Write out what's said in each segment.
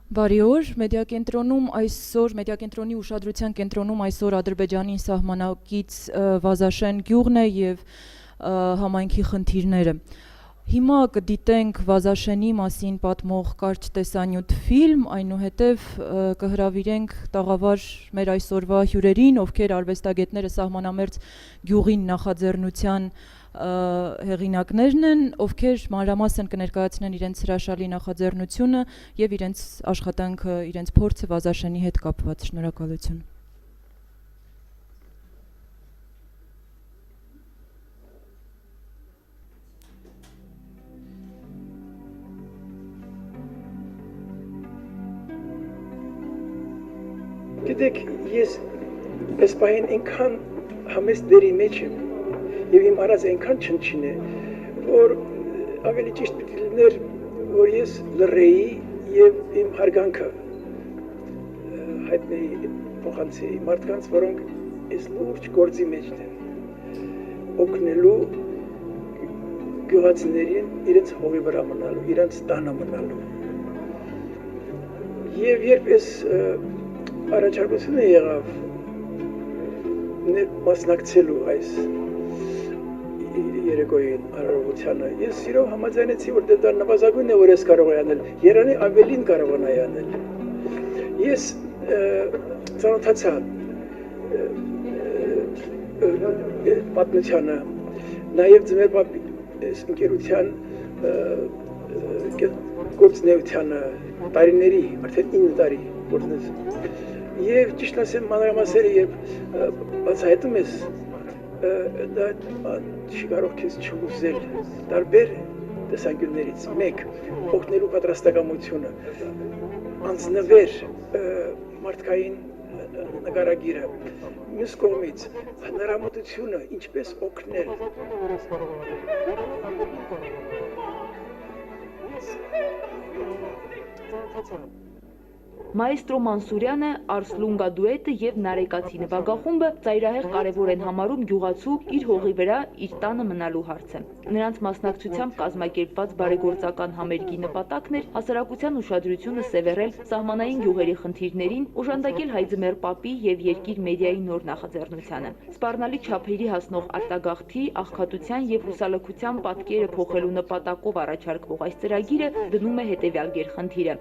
Բարի օր, մեդիակենտրոնի ուշադրության կենտրոնում այսօր Ադրբեջանի սահմանակից Վազաշեն գյուղն է եւ համայնքի խնդիրները։ Հիմա կդիտենք Վազաշենի մասին պատմող կարճ տեսանյութ ֆիլմ, այնուհետև կհրավիրենք տաղավար մեր այսօրվա հյուրերին, ովքեր արվեստագետները սահմանամերձ գյուղին նախաձեռնության հեղինակներն են, ովքեր մանրամասն կներկայացնեն իրենց հրաշալի նախաձեռնությունը եւ իրենց աշխատանքը, իրենց փորձը Վազաշենի հետ կապված։ Շնորհակալություն։ Գիտեք, ես այս պահին այնքան համեստ դերի մեջ եմ եւ իմ արած այնքան չնչին է, որ ավելի ճիշտ պիտի լիներ, որ ես լռեի եւ իմ հարգանքը հայտնեի փոխանցեի մարդկանց, որոնք այս լուրջ գործի մեջ են, օգնելու գյուղացիներին իրենց հողի վրա մնալու, իրենց տանը մնալու։ Եվ երբ ես առաջարկությունը եղավ մասնակցելու այս երեկոյին արարողությանը, ես սիրով համաձայնեցի, որ դա նվազագույնն է, որ ես կարող եմ անել, երանի ավելին կարողանայի անել։ Ես ծանոթացա պատմությանը, նաև ձմեր պապի ընկերության գործունեությանը, տարիների, արդեն 9 տարի գործունեություն։ Եվ ճիշտ ասեմ, մանրամասերը երբ բացահայտում ես, դա չի կարող քեզ չհուզել տարբեր տեսանկյուններից։ Մեկ, օգնելու պատրաստակամությունը, անձնվեր մարդկային նկարագիրը, մյուս կողմից հնարամտությունը, ինչպես օգնել։ Մայստրո Մանսուրյանը, Արսլունգա դուետը եւ Նարեկացի նվագախումբը ծայրահեղ կարևոր են համարում գյուղացու իր հողի վրա իր տանը մնալու հարցը։ Նրանց մասնակցությամբ կազմակերպված բարեգործական համերգի նպատակն էր հասարակության ուշադրությունը սևեռել սահմանային գյուղերի խնդիրներին, օժանդակել Հայձմեր պապի եւ երկիր մեդիայի նոր նախաձեռնությանը։ Սպառնալի չափերի հասնող արտագաղթի, աղքատության եւ հուսալքության պատկերը փոխելու նպատակով առաջարկվող այս ծրագիրը դնում է հետեւյալ գերխնդիրը։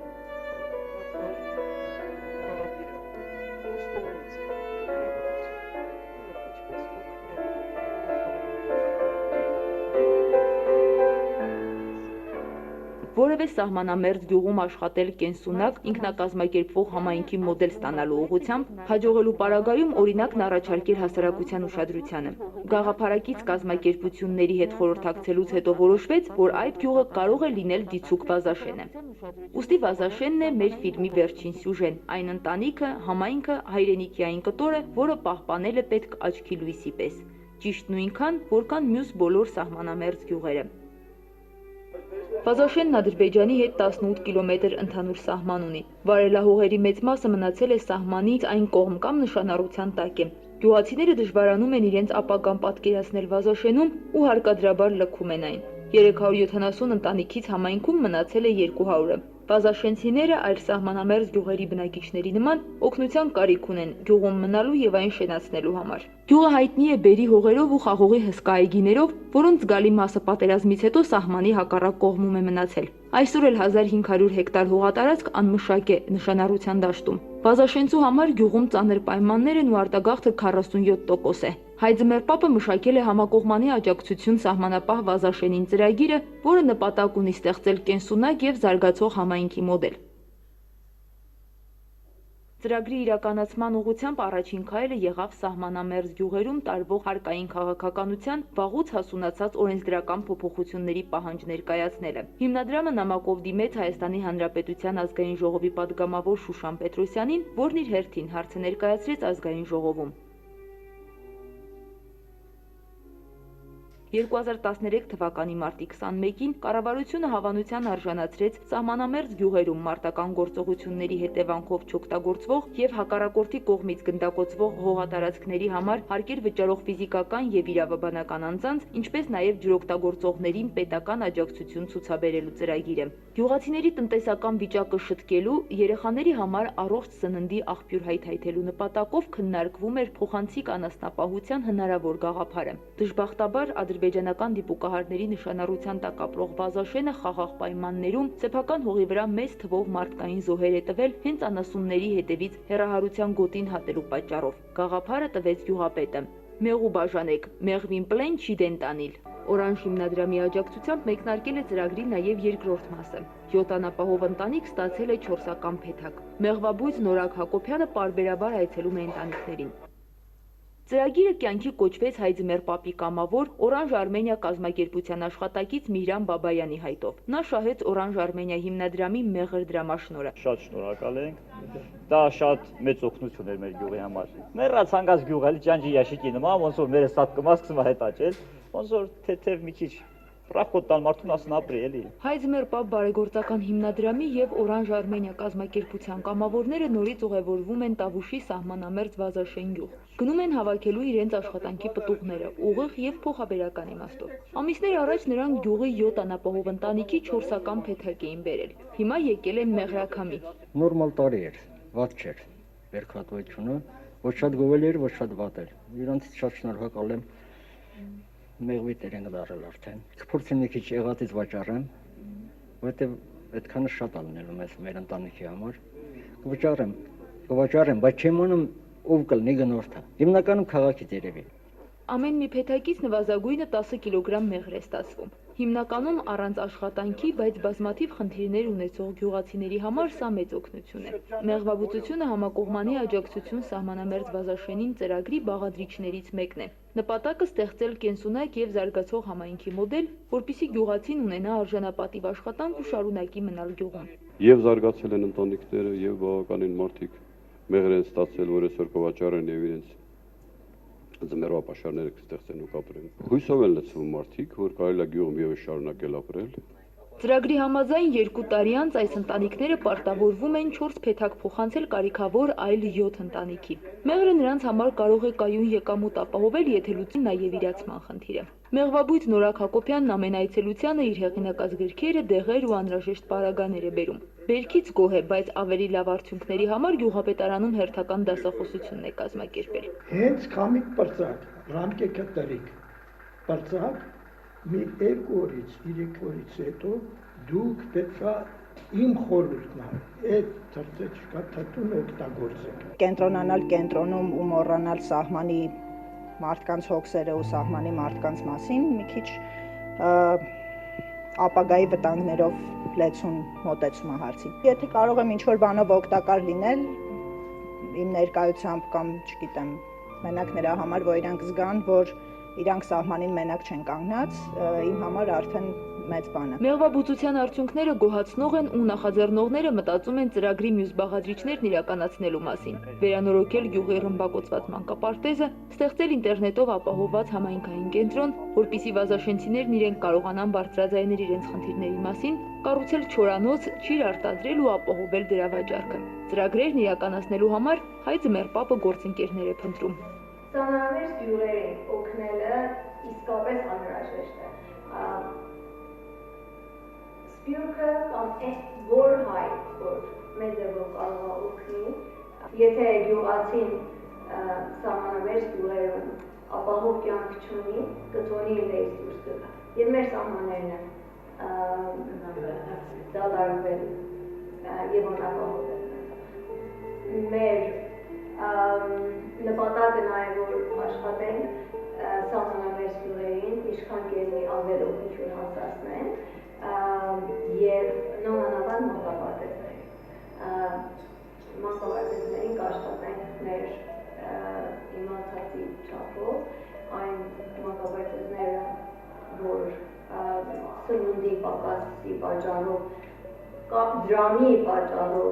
Որևէ սահմանամերձ գյուղում աշխատել կենսունակ ինքնակազմակերպվող համայնքի մոդել ստանալու ուղղությամբ հաջողելու պարագայում օրինակն առաջարկել հասարակության ուշադրությանը։ Գաղափարակից կազմակերպությունների հետ խորհրդակցելուց հետո որոշվեց, որ այդ գյուղը կարող է լինել դիցուք Վազաշենը։ Ուստի Վազաշենն է մեր ֆիլմի վերջին սյուժեն, այն ընտանիքը, համայնքը, հայրենիքային կտորը, որը պահպանել է պետք աչքի լույսի պես։ Ճիշտ նույնքան, որքան մյուս բոլոր սահմանամերձ գյուղերը։ Վազաշենն Ադրբեջանի հետ 18 կիլոմետր ընդհանուր սահման ունի։ Վարելահողերի մեծ մասը մնացել է սահմանից այն կողմ կամ նշանառության տակ է։ Գյուղացիները դժվարանում են իրենց ապագան պատկերացնել Վազաշենում ու հարկադրաբար լքում են այն։ 370 ընտանիքից համայնքում մնացել է 200-ը։ Վազաշենցիները այլ սահմանամերձ գյուղերի բնակիչների նման օգնության կարիք ունեն գյուղում մնալու եւ այն շենացնելու համար։ Գյուղը հայտնի է բերի հողերով ու խաղողի հսկա այգիներով, որոնց զգալի մասը պատերազմից հետո սահմանի հակառակ կողմում է մնացել։ Այսօր էլ 1500 հեկտար հողատարածք անմշակ է նշանառության դաշտում։ Վազաշենցու համար գյուղում ծանր պայմաններ են ու արտագաղթը 47% է։ Հայձմեր պապը մշակել է համակողմանի աջակցություն սահմանապահ Վազաշենին ծրագիրը, որը նպատակ ունի ստեղծել կենսունակ եւ զարգացող համայնքի մոդել։ Ծրագրի իրականացման ուղղությամբ առաջին քայլը եղավ սահմանամերձ գյուղերում տարվող հարկային քաղաքականության վաղուց հասունացած օրենսդրական փոփոխությունների պահանջ ներկայացնելը։ Հիմնադրամը նամակով դիմեց Հայաստանի Հանրապետության ազգային ժողովի պատգամավոր Շուշան Պետրոսյանին, որն իր հերթին հարցը ներկայացրեց ազգային ժողովում։ 2013 թվականի մարտի 21-ին կառավարությունը հավանության արժանացրեց սահմանամերձ գյուղերում մարտական գործողությունների հետևանքով չօգտագործվող եւ հակառակորդի կողմից գնդակոծվող հողատարածքների համար հարկեր վճարող ֆիզիկական եւ իրավաբանական անձանց, ինչպես նաեւ ջրօգտագործողներին պետական աջակցություն ցուցաբերելու ծրագիրը։ Գյուղացիների տնտեսական վիճակը շտկելու, երեխաների համար առողջ սննդի աղբյուր հայթայթելու նպատակով քննարկվում էր փոխանցիկ անասնապահության հնարավոր գաղափարը։ Դժբախտաբար ադրբեջանական դիպուկահարների նշանառության տակ ապրող Վազաշենը խաղաղ պայմաններում սեփական հողի վրա մեծ թվով մարդկային զոհեր է տվել հենց անասունների հետևից հեռահարության գոտին հատելու պատճառով։ Գաղափարը տվեց գյուղապետը։ Մեղու բաժանեք, մեղվին պլեն չի դեն տանիլ։ Օրանժ հիմնադրամի աջակցությամբ մեկնարկել է ծրագրի նաև երկրորդ մասը։ 7 անապահով ընտանիք ստացել է 4-ական փեթակ։ Մեղվաբույծ Նորակ Հակոբյանը պարբերաբար այցելում է ընտանիքներին։ Ծրագիրը կյանքի կոչվեց Հայձմեր Պապի կամավոր Օրանժ Արմենիա կազմակերպության աշխատակից Միհրան Բաբայանի հայտով։ Նա շահեց Օրանժ Արմենիա հիմնադրամի մեղր դրամաշնորհը։ Շատ շնորհակալ ենք։ Դա շատ մեծ օգնություն էր մեր գյուղի համար։ Մեռած հանգած գյուղը ջանջի ящики նման, ոնց որ մեր սատ կմաս սկսում է հետաճել, ոնց որ թեթև մի քիչ Ռախոտան մարդուն ասն ապրի էլի։ Հայձմեր Պապ բարեգործական հիմնադրամի եւ Օրանժ Արմենիա կազմակերպության կամավորները նորից ուղևորվում են Տավուշի սահմանամերձ Վազաշեն գյուղ։ Գնում են հավաքելու իրենց աշխատանքի պտուղները, ուղիղ եւ փոխաբերական իմաստով։ Ամիսներ առաջ նրանք գյուղի 7 անապահով ընտանիքի 4-ական փեթակ էին բերել։ Հիմա եկել են մեղրաքամի։ Նորմալ տարի էր, վատ չէր։ Բերքատվությունը ոչ շատ գովել էր, ոչ շատ վատ էր։ Իրանից շատ շնորհակալ եմ։ Մեղվի տեր ենք դարել արդեն։ Կփորձեմ մի քիչ եղածից վաճառեմ, որովհետև այդքանը շատ ալնելու մեր ընտանիքի համար։ Կվաճառեմ, բայց չեմ անում ով կլինի գնորդը։ Հիմնականում քաղաքից երևի։ Ամեն մի փեթակից նվազագույնը 10 կիլոգրամ մեղր է ստացվում։ Հիմնականում առանց աշխատանքի, բայց բազմաթիվ խնդիրներ ունեցող գյուղացիների համար սա մեծ օգնություն է։ Մեղվաբուծությունը համակողմանի աջակցություն սահմանամերձ Վազաշենին ծրագրի բաղադրիչներից մեկն է։ Նպատակը ստեղծել կենսունակ եւ զարգացող համայնքի մոդել, որպիսի գյուղացին ունենա արժանապատիվ աշխատանք ու շարունակի մնալ գյուղում։ Եվ զարգացել են ընտանիքները, եւ բավականին մարդիկ մեղր են ստացել, որ այսօր կվաճառեն եւ իրենց ձմեռվա պաշարները կստեղծեն ու կապրեն։ Հույսով են լցվում մարդիկ, որ կարելի է գյուղում եւս շարունակել ապրել։ Ծրագրի համաձայն 2 տարի անց այս ընտանիքները պարտավորվում են 4 փեթակ փոխանցել կարիքավոր այլ 7 ընտանիքի։ Մեղրը նրանց համար կարող է կայուն եկամուտ ապահովել, եթե լուծի նաև իրացման խնդիրը։ Մեղվաբույծ Նորակ Հակոբյանն ամեն այցելությանը իր հեղինակած գրքերը, դեղեր ու անհրաժեշտ պարագաներ է բերում։ Բերքից գոհ է, բայց ավելի լավ արդյունքների համար գյուղապետարանում հերթական դասախոսությունն է կազմակերպել։ Հենց քամիկ պրծակ, ռամկե կտրիկ, պրծակ մի 2 օրից, 3 օրից հետո դուք պետքա իմ խորհուրդն այդ թրծեչկա թթուն օգտագործեք։ Կենտրոնանալ կենտրոնում ու մոռանալ սահմանի մարդկանց հոգսերը ու սահմանի մարդկանց մասին մի քիչ ապագայի վտանգներով լեցուն մոտեցում է հարցին։ Եթե կարող եմ ինչ-որ բանով օգտակար լինել իմ ներկայությամբ կամ, չգիտեմ, մենակ նրա համար, որ իրանք զգան, որ իրանք սահմանին մենակ չեն կանգնած, իմ համար արդեն մեծ բան է։ Մեղվաբուծության արդյունքները գոհացնող են ու նախաձեռնողները մտածում են ծրագրի մյուս բաղադրիչներն իրականացնելու մասին։ Վերանորոգել գյուղի ռմբակոծված մանկապարտեզը, ստեղծել ինտերնետով ապահովված համայնքային կենտրոն, որպիսի վազաշենցիներն իրենք կարողանան բարձրաձայնել իրենց խնդիրների մասին, կառուցել չորանոց, ջիր արտադրել ու ապահովել դրա վաճառքը։ Ծրագրերն իրականացնելու համար Հայձմեր Պապը գործընկերներ է փնտրում։ Սահմանամերձ գյուղերին օգնելը իսկապես անհրաժեշտ է։ Սպյուրքը կամ որ հայ, որ մեծ է որ կարող է օգնի, եթե գյուղացին սահմանամերձ գյուղերում ապահով կյանք չունի, կթոնի իրենց դուրս գա։ Եվ մեր սահմաններն են դալարվել եւ անապահովել։ Մեր նպատակը նաև որ աշխատենք սահմանամերձ գյուղերին, ինչքան կերնի ավել օգնություն հասցնեն եւ նորանավան մանկապարտեզներին կաշխատենք մեր իմացածի չափով այն մանկապարտեզները, որ սնունդի պակասի պատճառով կամ դրամի պատճառով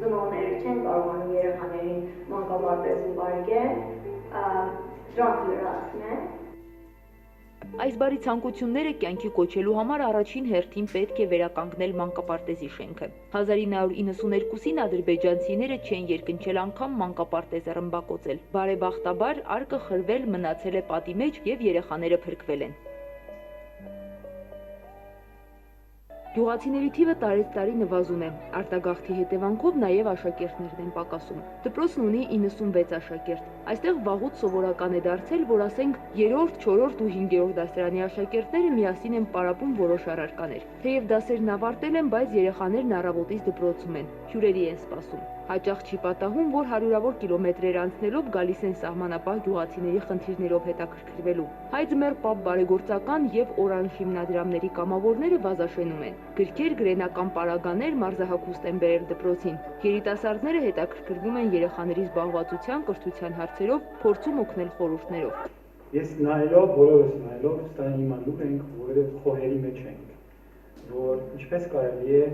ծնողները չեն կարողանում երեխաներին մանկապարտեզում բարգել, դրանք լրացնեն։ Այս բարի ցանկությունները կյանքի կոչելու համար առաջին հերթին պետք է վերականգնել մանկապարտեզի շենքը։ 1992-ին ադրբեջանցիները չեն երկնչել անգամ մանկապարտեզը ռմբակոծել։ Բարեբախտաբար արկը խրվել մնացել է պատի մեջ եւ երեխաները փրկվել են։ Գյուղացիների թիվը տարեց տարի նվազում է, արտագաղթի հետևանքով նաև աշակերտներն են պակասում։ Դպրոցն ունի 96 աշակերտ։ Այստեղ վաղուց սովորական է դարձել, որ ասենք 3-րդ, 4-րդ ու 5-րդ դասարանի աշակերտները միասին են պարապում որոշ առարկաներ։ Թեև դասերն ավարտել են, բայց երեխաներն առավոտից դպրոցում են, հյուրերի են սպասում։ Հաճախ չի պատահում, որ հարյուրավոր կիլոմետրեր անցնելով գալիս են սահմանապահ գյուղացիների խնդիրներով հետաքրքրվելու։ Հայ ձմեռ պապ բարեգործական եւ օրանժ հիմնադրամների կամավորները վազաշենում են։ Գրքեր, գրենական պարագաներ, մարզահագուստ են բերել դպրոցին։ Երիտասարդները հետաքրքրվում են երեխաների զբաղվածության, կրթության հարցերով, փորձում օգնել խորհուրդներով։ Ես նայելով, բոլորս նայելով, ստան իմանալու ենք, որ խորերի մեջ ենք, որ ինչպես կարելի է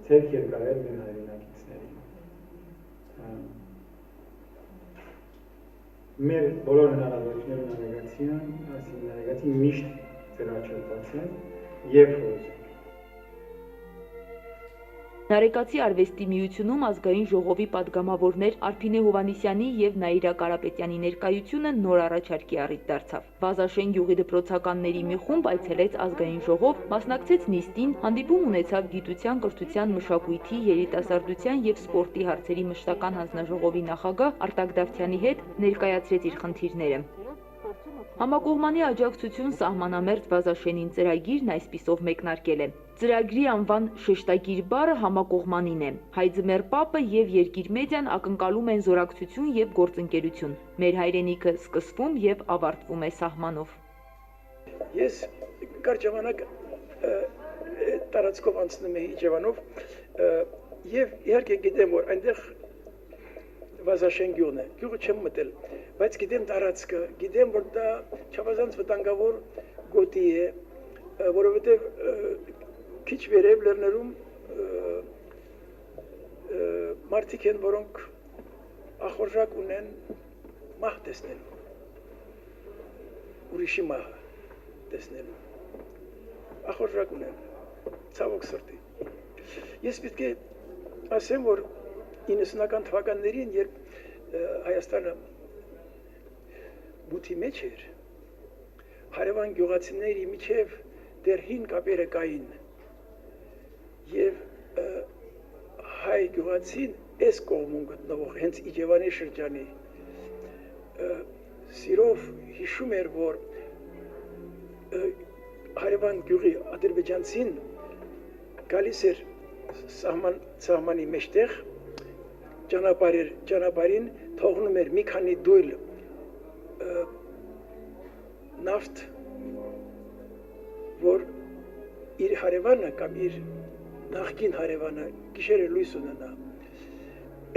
ցերկ երկարել մեր հայրենակիցներին։ Մեր բոլոր հնարավորությունները նարեգացին միշտ ծրաչոտացեն և հոզեն։ Նարեկացի արվեստի միությունում ազգային ժողովի պատգամավորներ Արփինե Հովհաննիսյանի եւ Նաիրա Կարապետյանի ներկայությունը նոր առաջարկի առիթ դարձավ։ Վազաշեն գյուղի դպրոցականների մի խումբ այցելեց ազգային ժողով, մասնակցեց նիստին, հանդիպում ունեցավ գիտության, կրթության, մշակույթի, երիտասարդության եւ սպորտի հարցերի մշտական հանձնաժողովի նախագահ Արտակ Դավթյանի հետ, ներկայացրեց իր խնդիրները։ Համակողմանի աջակցություն սահմանամերձ Վազաշենին ծրագիրն այսպիսով մեկնարկել է։ Ծրագրի անվան շեշտագիր բառը համակողմանին է։ Հայ ձմեռ պապը եւ Երկիր մեդիան ակնկալում են զորակցություն եւ գործընկերություն։ Մեր հայրենիքը սկսվում եւ ավարտվում է սահմանով։ Ես կարճ ժամանակ տարածքով անցնում էի Իջևանով եւ իհարկե գիտեմ, որ այնտեղ Վազաշեն գյուղն է, գյուղը չեմ մտել, բայց գիտեմ տարածքը, գիտեմ, որ դա չափազանց վտանգավոր գոտի է, որովհետև քիչ վերև լեռներում մարդիկ են, որոնք ախորժակ ունեն մահ տեսնելու, ուրիշի մահը տեսնելու, ախորժակ ունեն, ցավոք սրտի։ Ես պետք է ասեմ, որ 90-ական թվականներին, երբ Հայաստանը բութի մեջ էր, հարևան գյուղացիների միջև դեռ հին կապերը կային եւ հայ գյուղացին այս կողմում գտնվող հենց Իջևանի շրջանի սիրով հիշում էր, որ հարևան գյուղի ադրբեջանցին գալիս էր սահմանի մեջտեղ ճանապարհին թողնում էր մի քանի դույլ նավթ, որ իր հարևանը կամ իր նախկին հարևանը գիշերը լույս ունենա։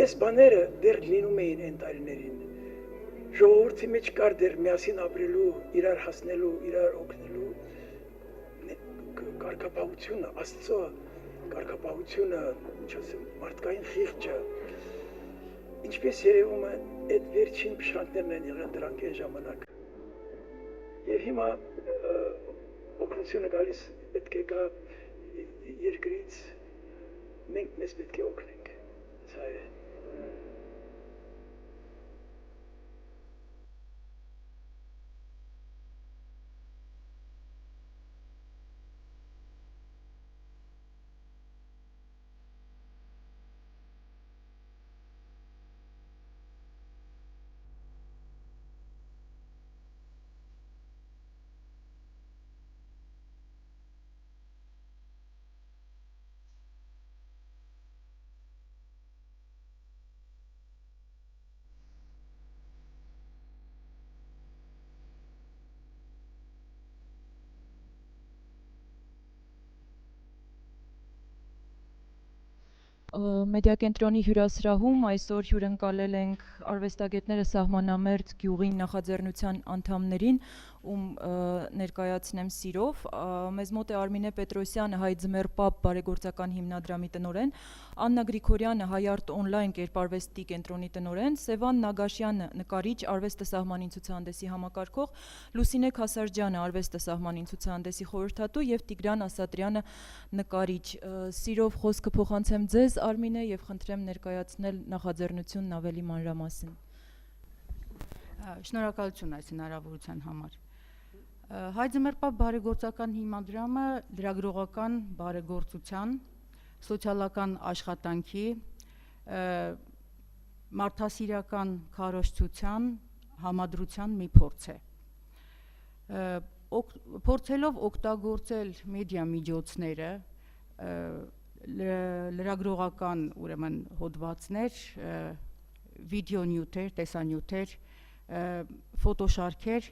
Այս բաները դեռ լինում էին այն տարիներին։ Ժողովրդի մեջ կար դեռ միասին ապրելու, իրար հասնելու, իրար օգնելու կարգապահությունը, Աստծո կարգապահությունը, մարդկային խիղճը։ Ինչպես երևում է, այդ վերջին փշրանքներն են եղել դրանք այն ժամանակ։ Եվ հիմա օգնությունը գալիս պետք է գա երկրից, մենք մեզ պետք է օգնենք։ Սա է։ Մեդիակենտրոնի հյուրասրահում այսօր հյուրընկալել ենք արվեստագետները սահմանամերձ գյուղի նախաձեռնության անդամներին ում ներկայացնեմ սիրով։ Մեզ մոտ է Արմինե Պետրոսյանը, Հայ ձմեռ պապ բարեգործական հիմնադրամի տնօրեն, Աննա Գրիգորյանը, Հայ արտ օնլայն կերպարվեստի կենտրոնի տնօրեն, Սևան Նագաշյանը, նկարիչ, արվեստը սահմանին ցուցահանդեսի համակարգող, Լուսինե Քասարջյանը, արվեստը սահմանին ցուցահանդեսի խորհրդատու եւ Տիգրան Ասատրյանը, նկարիչ։ Սիրով խոսքը փոխանցեմ ձեզ, Արմինե, եւ խնդրեմ ներկայացնել նախաձեռնությունն ավելի մանրամասն։ Շնորհակալություն այս հնարավորության համար։ Հայ ձմեռ պապ բարեգործական հիմնադրամը լրագրողական բարեգործության, սոցիալական աշխատանքի, մարդասիրական քարոզչության, համադրության մի փորձ է։ Փորձելով օգտագործել մեդիա միջոցները, լրագրողական ուրեմն հոդվածներ, վիդեոնյութեր, տեսանյութեր, ֆոտոշարքեր,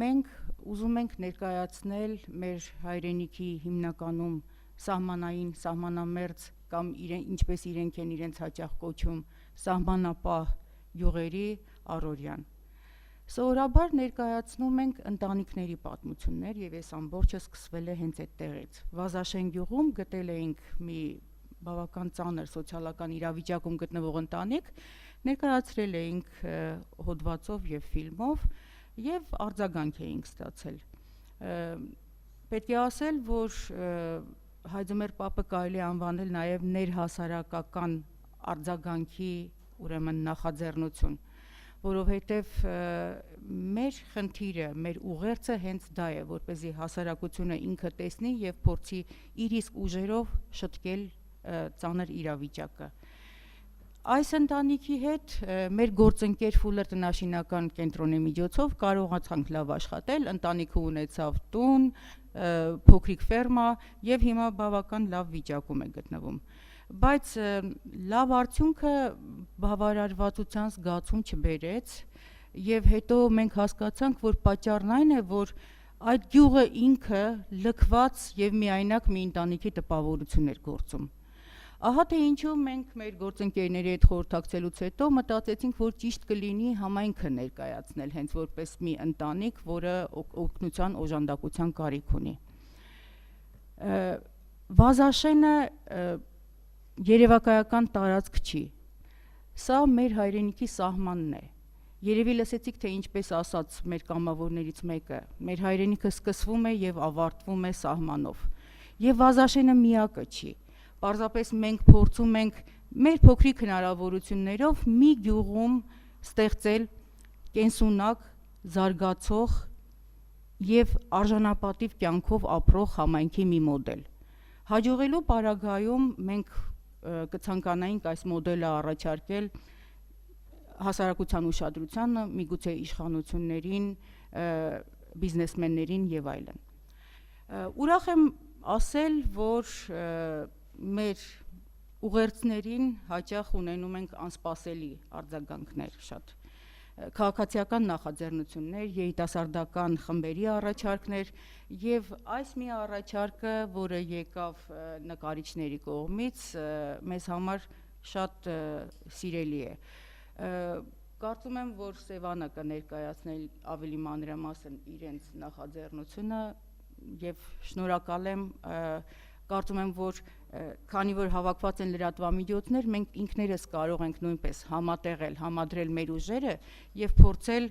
մենք ուզում ենք ներկայացնել մեր հայրենիքի հիմնականում սահմանային, սահմանամերձ կամ ինչպես իրենք են իրենց հաճախ կոչում սահմանապահ յուղերի առօրյան։ Սովորաբար ներկայացնում ենք ընտանիքների պատմություններ եւ այս ամբողջը սկսվել է հենց այդտեղից։ Վազաշեն գյուղում գտել էինք մի բավական ծանր սոցիալական իրավիճակում գտնվող ընտանիք, ներկայացրել էինք հոդվածով եւ ֆիլմով եւ արձագանք էինք ստացել։ Պետք է ասել, որ Հայ ձմեռ պապը կարելի է անվանել նաեւ ներհասարակական արձագանքի ուրեմն նախաձեռնություն, որովհետեւ մեր խնդիրը, մեր ուղերձը հենց դա է, որպեսզի հասարակությունը ինքը տեսնի եւ փորձի իր իսկ ուժերով շտկել ծանր իրավիճակը։ Այս ընտանիքի հետ մեր գործընկեր Ֆուլեր տնաշինական կենտրոնի միջոցով կարողացանք լավ աշխատել, ընտանիքը ունեցավ տուն, փոքրիկ ֆերմա եւ հիմա բավական լավ վիճակում է գտնվում։ Բայց լավ արդյունքը բավարարվածության զգացում չբերեց եւ հետո մենք հասկացանք, որ պատճառն այն է, որ այդ գյուղը ինքը լքված եւ միայնակ մի ընտանիքի տպավորություն էր գործում։ Ահա թե ինչու մենք մեր գործընկերների հետ խորհրդակցելուց հետո մտածեցինք, որ ճիշտ կլինի համայնքը ներկայացնել հենց որպես մի ընտանիք, որը օգնության, օժանդակության կարիք ունի։ Վազաշենը երևակայական տարածք չի։ Սա մեր հայրենիքի սահմանն է։ Երևի լսեցիք, թե ինչպես ասաց մեր կամավորներից մեկը, մեր հայրենիքը սկսվում է եւ ավարտվում է սահմանով։ Եվ Վազաշենը միակը չի։ Պարզապես մենք փորձում ենք մեր փոքրիկ հնարավորություններով մի գյուղում ստեղծել կենսունակ, զարգացող եւ արժանապատիվ կյանքով ապրող համայնքի մի մոդել։ Հաջողելու պարագայում մենք կցանկանայինք այս մոդելը առաջարկել հասարակության ուշադրությանը, միգուցե իշխանություններին, բիզնեսմեններին եւ այլն։ Ուրախ եմ ասել, որ մեր ուղերձներին հաճախ ունենում ենք անսպասելի արձագանքներ, շատ քաղաքացիական նախաձեռնություններ, երիտասարդական խմբերի առաջարկներ եւ այս մի առաջարկը, որը եկավ նկարիչների կողմից, մեզ համար շատ սիրելի է։ Կարծում եմ, որ Սևանը կներկայացնել ավելի մանրամասն իրենց նախաձեռնությունը եւ շնորհակալ եմ, կարծում եմ, որ քանի որ հավաքված են լրատվամիջոցներ, մենք ինքներս կարող ենք նույնպես համատեղել, համադրել մեր ուժերը եւ փորձել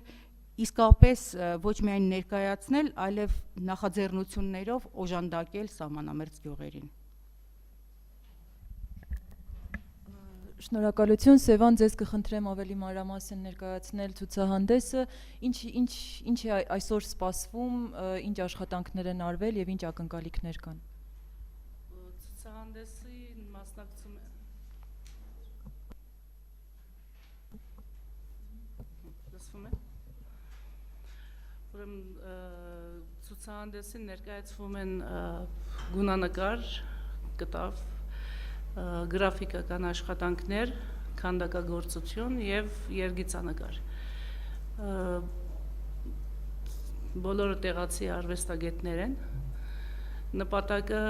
իսկապես ոչ միայն ներկայացնել, այլև նախաձեռնություններով օժանդակել սահմանամերձ գյուղերին։ Շնորհակալություն, Սևան, ձեզ կխնդրեմ ավելի մանրամասն ներկայացնել ցուցահանդեսը, ինչ է այսօր սպասվում, ինչ աշխատանքներ են արվել եւ ինչ ակնկալիքներ կան։ Ցուցահանդեսի մասնակցում է լսվում է։ Ուրեմն ցուցահանդեսին ներկայացվում են գունանկար, կտավ, գրաֆիկական աշխատանքներ, քանդակագործություն եւ երգիծանկար։ Բոլորը տեղացի արվեստագետներ են։ Նպատակը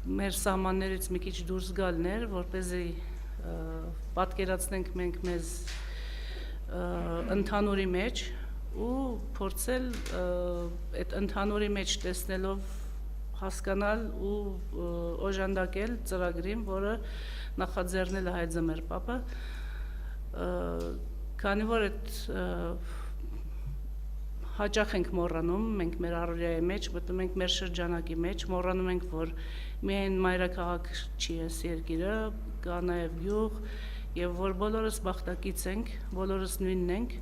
մեր սահմաններից մի քիչ դուրս գալն էր, որպեսզի պատկերացնենք մենք մեզ ընդհանուրի մեջ, ու փորձել այդ ընդհանուրի մեջ տեսնելով հասկանալ ու օժանդակել ծրագրին, որը նախաձեռնել է Հայ Ձմեռ Պապը, քանի որ այդ հաճախ ենք մոռանում, մենք մեր առօրյայի մեջ, մտնում ենք մեր շրջանակի մեջ, մոռանում ենք, որ միայն մայրաքաղաք չի այս երկիրը, կա նաև գյուղ, եւ որ բոլորս բախտակից ենք, բոլորս նույնն ենք,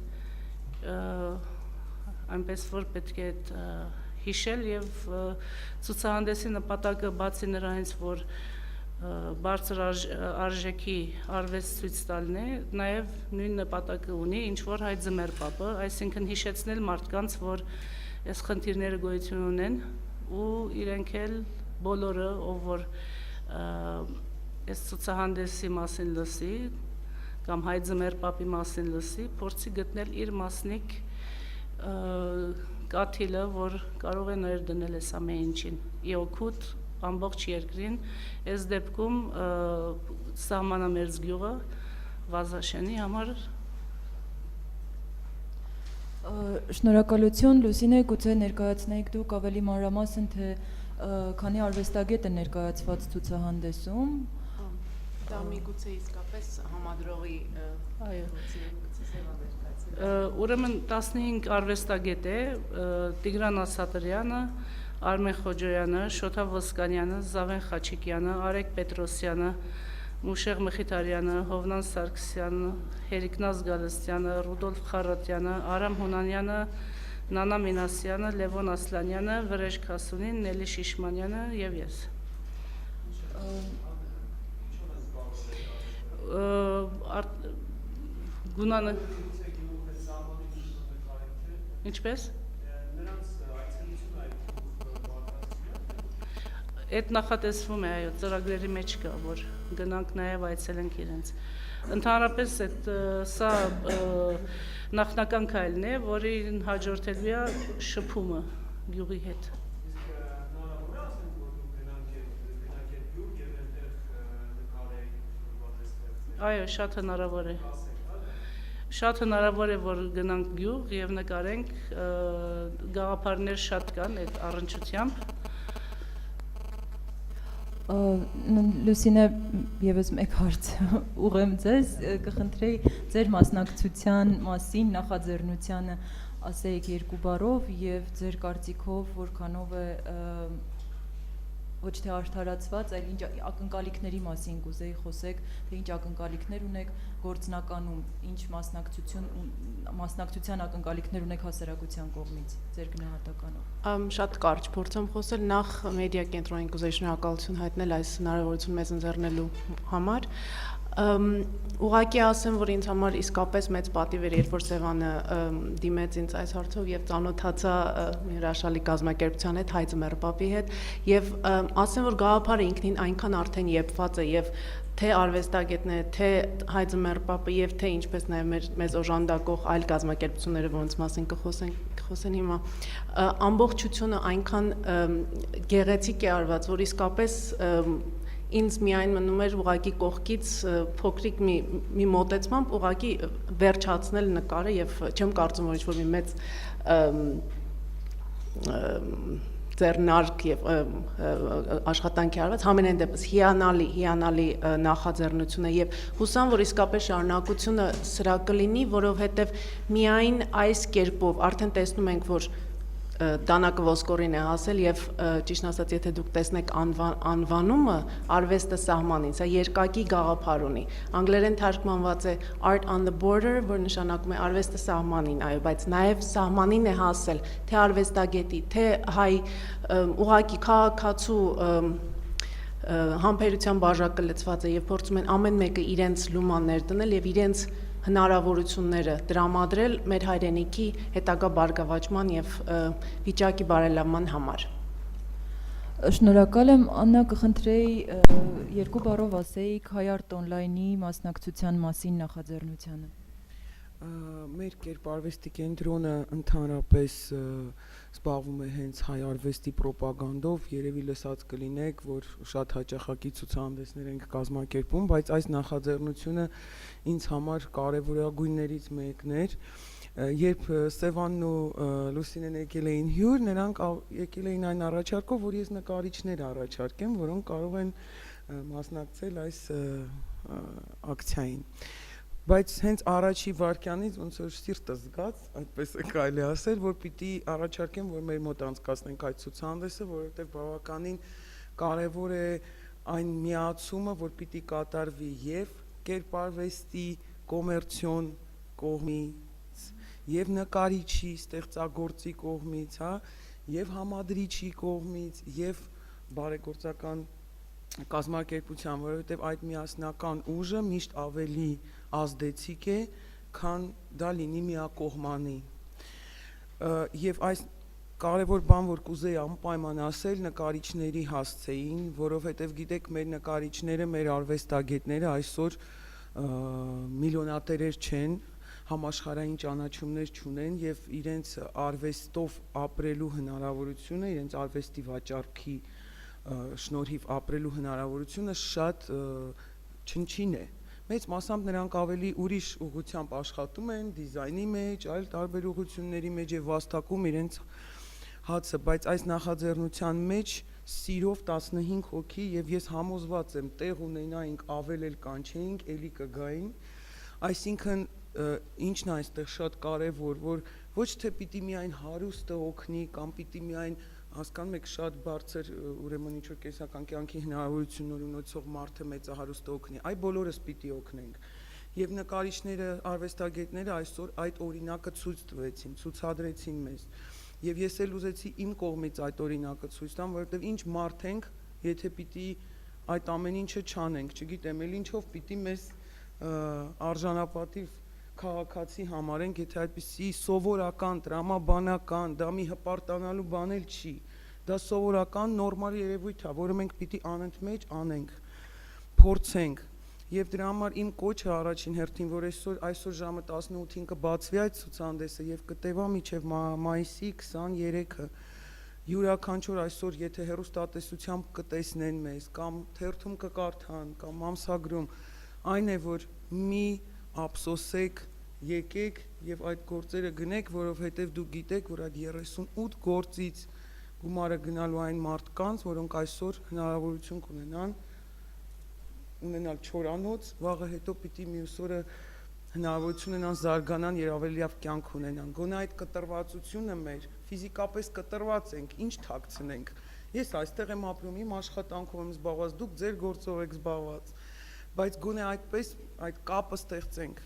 այնպես որ պետք է հիշել եւ ցուցահանդեսի նպատակը բացի նրանից, որ բարձր արժեքի արվեստ ցույց տալն է, նաեւ նույն նպատակը ունի, ինչ որ Հայ Ձմեռ Պապը, այսինքն հիշեցնել մարդկանց, որ այս խնդիրները գոյություն ունեն ու իրենք էլ բոլորը, ով որ այս ցուցահանդեսի մասին լսի կամ Հայ Ձմեռ Պապի մասին լսի, փորձի գտնել իր մասնիկ կաթիլը, որ կարող է ներ դնել այս ամեն ինչին, իօգուտ ամբողջ երկրին, այս դեպքում սահմանամերձ գյուղը Վազաշենի համար։ Շնորհակալություն, Լուսինե, գուցե ներկայացնեիք դուք ավելի մանրամասն, թե քանի արվեստագետ է ներկայացված ցուցահանդեսում։ Դա միգուցե իսկապես համադրողի Ուրեմն 15 արվեստագետ է, Տիգրան Ասատրյանը, Արմեն Խոջոյանը, Շոթա Ոսկանյանը, Զավեն Խաչիկյանը, Արեգ Պետրոսյանը, Մուշեղ Մխիթարյանը, Հովնան Սարգսյանը, Հերիկնազ Գալստյանը, Ռուդոլֆ Խարատյանը, Արամ Հունանյանը, Նանա Մինասյանը, Լևոն Ասլանյանը, Վրեժ Քասունին, Նելի Շիշմանյանը եւ ես։ Գունանը Ինչպես։ Այդ նախատեսվում է, այո, ծրագրերի մեջ կա, որ գնանք նաև այցելենք իրենց։ Ընդհանրապես սա նախնական քայլն է, որին հաջորդելու է շփումը գյուղի հետ։ Այո, շատ հնարավոր է։ Շատ հնարավոր է, որ գնանք գյուղ եւ նկարենք, գաղափարներ շատ կան այդ առնչությամբ։ Լուսինե, եւս մեկ հարց ուղեմ ձեզ, կխնդրեի ձեր մասնակցության մասին, նախաձեռնությանը ասեիք երկու բառով եւ ձեր կարծիքով որքանով է ոչ թե արդարացված, այլ ինչ ակնկալիքների մասին կուզեի խոսեք, թե ինչ ակնկալիքներ ունեք գործնականում, ինչ մասնակցության ակնկալիքներ ունեք հասարակության կողմից, ձեր գնահատականով։ Շատ կարճ փորձեմ խոսել, նախ մեդիա կենտրոնին կուզեի շնորհակալություն հայտնել այս հնարավորությունը մեզ ընձեռնելու համար։ Ուղղակի ասեմ, որ ինձ համար իսկապես մեծ պատիվ էր, երբ որ Սևանը դիմեց ինձ այս հարցով եւ ծանոթացա հրաշալի կազմակերպության հետ, Հայ Ձմեռ Պապի հետ, եւ ասեմ, որ գաղափարը ինքնին այնքան արդեն եփված է եւ թե արվեստագետները, թե Հայ Ձմեռ Պապը եւ թե ինչպես նաեւ մեզ օժանդակող այլ կազմակերպությունները, որոնց մասին կխոսեն հիմա, ամբողջությունը այնքան գեղեցիկ է արված, որ իսկապես ինձ միայն մնում էր ուղղակի կողքից փոքրիկ մի մոտեցմամբ ուղղակի վերջացնել նկարը եւ չեմ կարծում, որ ինչ-որ մի մեծ ձեռնարկ եւ աշխատանքի արված, համենայն դեպս հիանալի նախաձեռնություն է եւ հուսամ, որ իսկապես շարունակությունը սրա կլինի, որովհետեւ միայն այս կերպով արդեն տեսնում ենք, որ Դանակը ոսկորին է հասել եւ ճիշտ ասած, եթե դուք տեսնեք անվանումը արվեստը սահմանին, սա երկակի գաղափար ունի։ Անգլերեն թարգմանված է Art on the Border, որ նշանակում է արվեստը սահմանին, այո, բայց նաեւ սահմանին է հասել թե արվեստագետի, թե հայ ուղակի քաղաքացու համբերության բաժակը լցված է եւ փորձում են ամեն մեկը իրենց լումաններ դնել եւ իրենց հնարավորությունները տրամադրել մեր հայրենիքի հետագա բարգավաճման եւ վիճակի բարելավման համար։ Շնորհակալ եմ, Աննա, կխնդրեի երկու բառով ասեիք Հայ Արտ Օնլայնի մասնակցության մասին նախաձեռնությանը։ Մեր կերպարվեստի կենտրոնը ընդհանրապես զբաղվում է հենց հայ արվեստի պրոպագանդով, երևի լսած կլինեք, որ շատ հաճախակի ցուցահանդեսներ ենք կազմակերպում, բայց այս նախաձեռնությունը ինձ համար կարևորագույններից մեկն էր, երբ Սևանն ու Լուսինեն եկել էին հյուր, նրանք եկել էին այն առաջարկով, որ ես նկարիչներ առաջարկեմ, որոնք կարող են մասնակցել այս ակցիային։ Բայց հենց առաջի վարքյանից ոնց որ սիրտը զգաց, այդպես է կարելի ասել, որ պիտի առաջարկեմ, որ մեր մոտ անցկացնենք այդ ցուցահանդեսը, որովհետև բավականին կարևոր է այն միացումը, որ պիտի կատարվի եւ կերպարվեստի կոմերցիոն կողմից, եւ նկարիչի, ստեղծագործի կողմից, հա, եւ համադրիչի կողմից, եւ բարեգործական կազմակերպության, որովհետև այդ միասնական ուժը միշտ ավելի ազդեցիկ է, քան դա լինի միակողմանի։ Եվ այս կարևոր բան, որ կուզեի անպայման ասել, նկարիչների հասցեին, որովհետև գիտեք, մեր նկարիչները, մեր արվեստագետները այսօր միլիոնատերեր չեն, համաշխարհային ճանաչումներ չունեն եւ իրենց արվեստով ապրելու հնարավորությունը, իրենց արվեստի վաճառքի շնորհիվ ապրելու հնարավորությունը շատ չնչին է։ Մեծ մասամբ նրանք ավելի ուրիշ ուղղությամբ աշխատում են, դիզայնի մեջ, այլ տարբեր ուղղությունների մեջ եւ վաստակում իրենց հացը, բայց այս նախաձեռնության մեջ սիրով 15 հոգի եւ ես համոզված եմ, տեղ ունենայինք, ավել էլ կանչեինք, էլի կգային, այսինքն ինչն է այստեղ շատ կարեւոր, որ ոչ թե պիտի միայն հարուստը օգնի կամ պիտի միայն հասկանում եք շատ բարձր ուրեմն ինչ որ կենսական կյանքի հնարավորություններ ունեցող մարդը մեծահարուստը օգնի, այ բոլորս պիտի օգնենք։ Եվ նկարիչները, արվեստագետները այսօր այդ օրինակը ցույց տվեցին, ցուցադրեցին մեզ։ Եվ ես էլ ուզեցի իմ կողմից այդ օրինակը ցույց տամ, որովհետև ինչ մարդ ենք, եթե պիտի այդ ամեն ինչը չանենք, չգիտեմ, էլ ինչով պիտի մեզ արժանապատիվ քաղաքացի համարենք, եթե այդպիսի սովորական, տրամաբանական, դա մի հպարտանալու բան էլ չի, դա սովորական նորմալ երևույթ է, որը մենք պիտի անընդմեջ անենք, փորձենք, եւ դրա համար իմ կոչը առաջին հերթին, որ այսօր ժամը 18-ին կբացվի այդ ցուցահանդեսը եւ կտևա մինչեւ մայիսի 23-ը, յուրաքանչյուր այսօր եթե հեռուստատեսությամբ կտեսնեն մեզ, կամ թերթում կկարդան, կամ ամսագրում, այն է, որ մի ափսոսեք, եկեք եւ այդ գործերը գնեք, որովհետեւ դուք գիտեք, որ այդ 38 գործից գումարը գնալու այն մարդկանց, որոնք այսօր հնարավորություն կունենան ունենալ չորանոց, վաղը հետո պիտի մյուս օրը հնարավորություն ունենան զարգանան եւ ավելի լավ կյանք ունենան։ Գոնե այդ կտրվածությունը մեր ֆիզիկապես կտրված ենք, ինչ թաքցնենք։ Ես այստեղ եմ ապրում, իմ աշխատանքով եմ զբաղված, դուք ձեր գործով եք զբաղված, բայց գոնե այդպես այդ կապը ստեղծենք,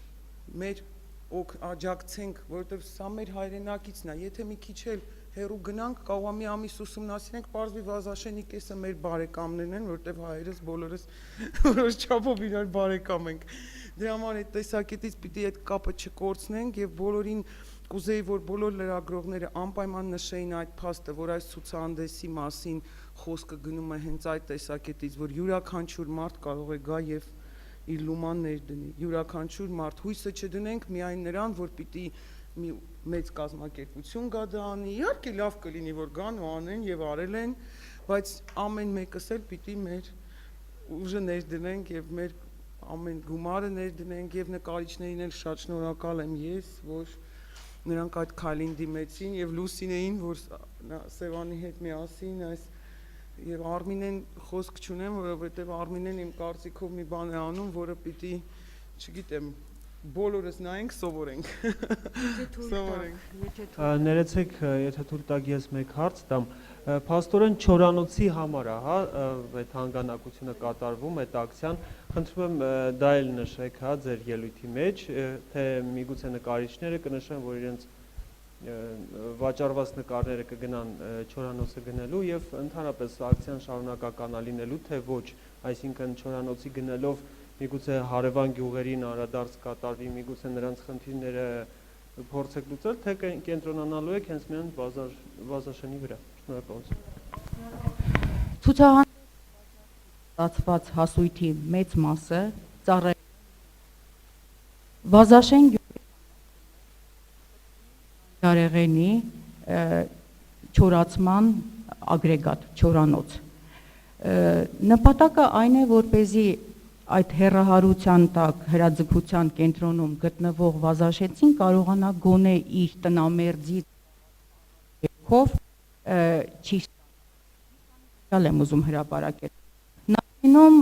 մեր աջակցենք, որովհետև սա մեր հայրենակիցն է, եթե մի քիչ էլ հեռու գնանք, կարող է մի ամիս ուսումնասիրենք, պարզվի Վազաշենի կեսը մեր բարեկամներն են, որովհետև հայերս բոլորս որոշ չափով իրար բարեկամ ենք։ Դրա համար այդ տեսակետից պիտի այդ կապը չկորցնենք եւ բոլորին կուզեի, որ բոլոր լրագրողները անպայման նշեին այդ փաստը, որ այս ցուցահանդեսի մասին խոսքը գնում է հենց այդ տեսակետից, որ յուրաքանչյուր մարդ կարող է գա եւ իր լուման ներդնի, յուրաքանչյուր մարդ, հույսը չդնենք միայն նրան, որ պիտի մի մեծ կազմակերպություն գա դա անի, իհարկե լավ կլինի, որ գան ու անեն եւ արել են, բայց ամեն մեկս էլ պիտի մեր ուժը ներդնենք եւ մեր ամեն գումարը ներդնենք եւ նկարիչներին էլ շատ շնորհակալ եմ ես, որ նրանք այդ քայլին դիմեցին եւ Լուսինեին, որ Սևանի հետ միասին այս եւ Արմինեն խոսք չունեմ, որովհետեւ Արմինեն իմ կարծիքով մի բան է անում, որը պիտի, չգիտեմ, բոլորս նայենք, սովորենք։ Ներեցեք, եթե թույլ տաք ես մեկ հարց տամ, փաստորեն Չորանոցի համար է, հա, այդ հանգանակությունը կատարվում, այդ ակցիան, խնդրում եմ դա էլ նշեք, հա, ձեր ելույթի մեջ, թե միգուցե նկարիչները կնշեն, որ իրենց վաճառված նկարները կգնան Չորանոցը գնելու եւ ընդհանրապես ակցիան շարունակական լինելու, թե ոչ, այսինքն Չորանոցի գնելով միգուցե հարևան գյուղերին անդրադարձ կատարվի, միգուցե նրանց խնդիրները փորձեք լուծել, թե կենտրոնանալու եք հենց միայն Վազաշենի վրա։ Շնորհակալություն։ Ցուցահանդեսված հասույթի մեծ մասը ծառայ Վազաշեն Գարեղենի չորացման ագրեգատ, չորանոց։ Նպատակը այն է, որպեսզի այդ հերահարության տակ հրաձգության կենտրոնում գտնվող Վազաշենցին կարողանա գոնե իր տնամերձի ով չի եմ ուզում հրապարակել։ Նախինում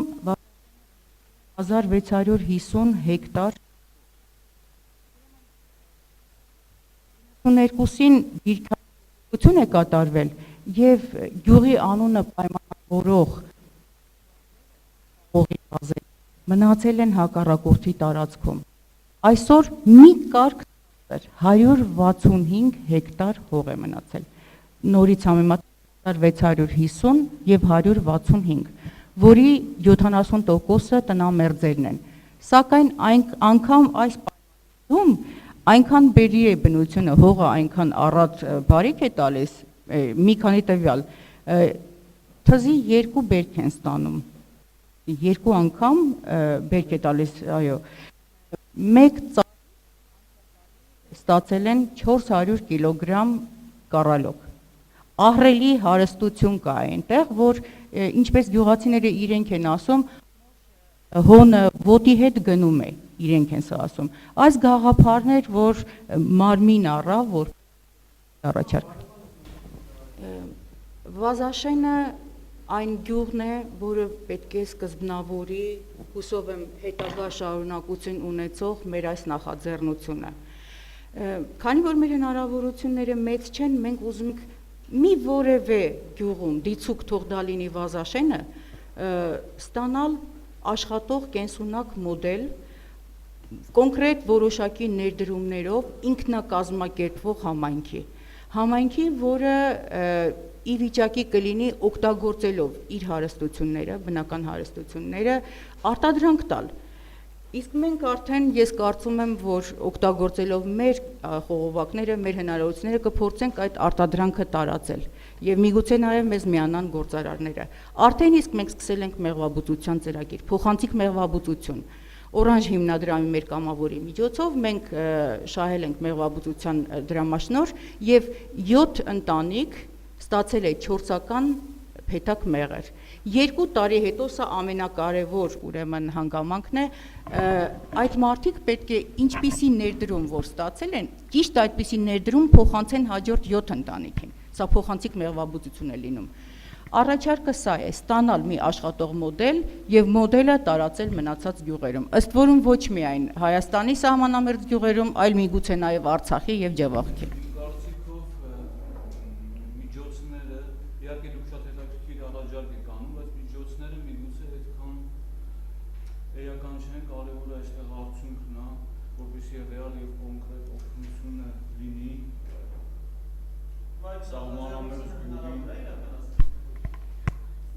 1650 հեկտար 92-ին դիրքություն է կատարվել եւ գյուղի անունը պայմանավորող մնացել են հակառակորդի տարածքում։ Այսօր մի կարգ 165 հեկտար հող է մնացել։ Նորից համեմատել 650 եւ 165, որի 70%-ը տնամերձերն են։ Սակայն անգամ այս պայմաններում այնքան բերի է բնությունը, հողը այնքան առատ բարիք է տալիս, մի քանի տվյալ, թզի 2 բերք են ստանում, 2 անգամ բերք է տալիս, այո, մեկ ստացել են 400 կիլոգրամ կառալոկ, ահռելի հարստություն կա այնտեղ, որ ինչպես գյուղացիները իրենք են ասում, հոնը ոտի հետ գնում է, իրենք են սա ասում։ Այս գաղափարներ, որ մարմին առա, որ առաջարկ։ Վազաշենը այն գյուղն է, որը պետք է սկզբնավորի, հուսով եմ հետագա շարունակություն ունեցող մեր այս նախաձեռնությունը։ Քանի որ մեր հնարավորությունները մեծ չեն, մենք ուզում ենք մի որևէ գյուղում դիցուք թող դա լինի Վազաշենը, ստանալ աշխատող կենսունակ մոդել, կոնկրետ որոշակի ներդրումներով ինքնակազմակերպվող համայնքի, որը ի վիճակի կլինի օգտագործելով իր հարստությունները, բնական հարստությունները, արտադրանք տալ։ Իսկ մենք արդեն ես կարծում եմ, որ օգտագործելով մեր խողովակները, մեր հնարավորությունները կփորձենք այդ արտադրանքը տարածել եւ միգուցե նաեւ մեզ միանան գործարարները։ Արդեն իսկ մենք սկսել ենք մեղվաբուծության ծրագիր, փոխանցիկ մեղվաբուծություն։ Օրանժ հիմնադրամի մեր կամավորի միջոցով մենք շահել ենք մեղվաբուծության դրամաշնոր եւ 7 ընտանիք ստացել է 4-ական փեթակ մեղր։ 2 տարի հետո սա ամենակարևոր ուրեմն հանգամանքն է, այդ մարդիկ պետք է ինչպիսի ներդրում որ ստացել են, ճիշտ այդպիսի ներդրում փոխանցեն հաջորդ 7 ընտանիքին։ Սա փոխանցիկ մեղվաբուծություն է լինում։ Առաջարկը սա է, ստանալ մի աշխատող մոդել եւ մոդելը տարածել մնացած գյուղերում։ Ըստ որում ոչ միայն Հայաստանի սահմանամերձ գյուղերում, այլ միգուցե նաեւ Արցախի եւ Ջավախքի։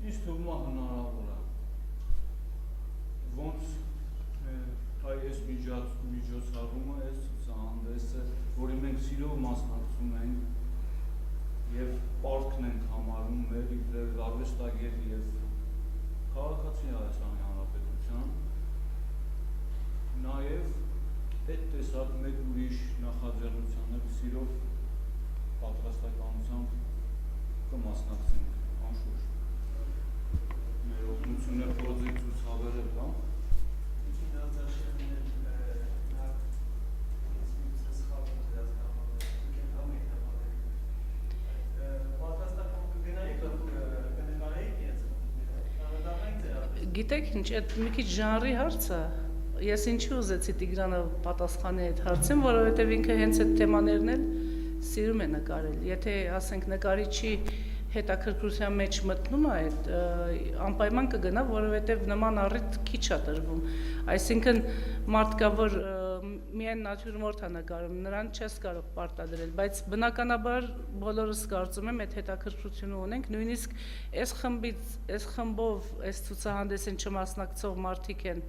Իսկ թվում է հնարավոր է, ոնց այս միջոցառումը, այս ցուցահանդեսը, որի մենք սիրով մասնակցում ենք եւ պարտքն ենք համարում մեր իբրև արվեստագետ եւ քաղաքացի Հայաստանի Հանրապետության, նաեւ այդ տեսակ մեկ ուրիշ նախաձեռնություններ սիրով պատրաստականությամբ կմասնակցենք անշուշտ։ Մեր օգնություններ պրոյեկտ ցուցաբերել կա։ Գիտեք ինչ, այդ մի քիչ ժանրի հարցը, ես ինչի ուզեցի Տիգրանը պատասխանի այդ հարցին, որովհետև ինքը հենց այդ թեմաներն էլ սիրում է նկարել։ Եթե ասենք նկարիչի հետաքրքրության մեջ մտնում է այդ անպայման կգնա, որովհետև նման առիթ քիչ է տրվում։ Այսինքն մարդ կա, որ միայն նատյուրմորտ է նկարում, նրան չես կարող պարտադրել, բայց բնականաբար բոլորս կարծում եմ այդ հետաքրքրությունը ունենք, նույնիսկ այս խմբից, այս խմբով, այս ցուցահանդեսին չմասնակցող մարդիկ են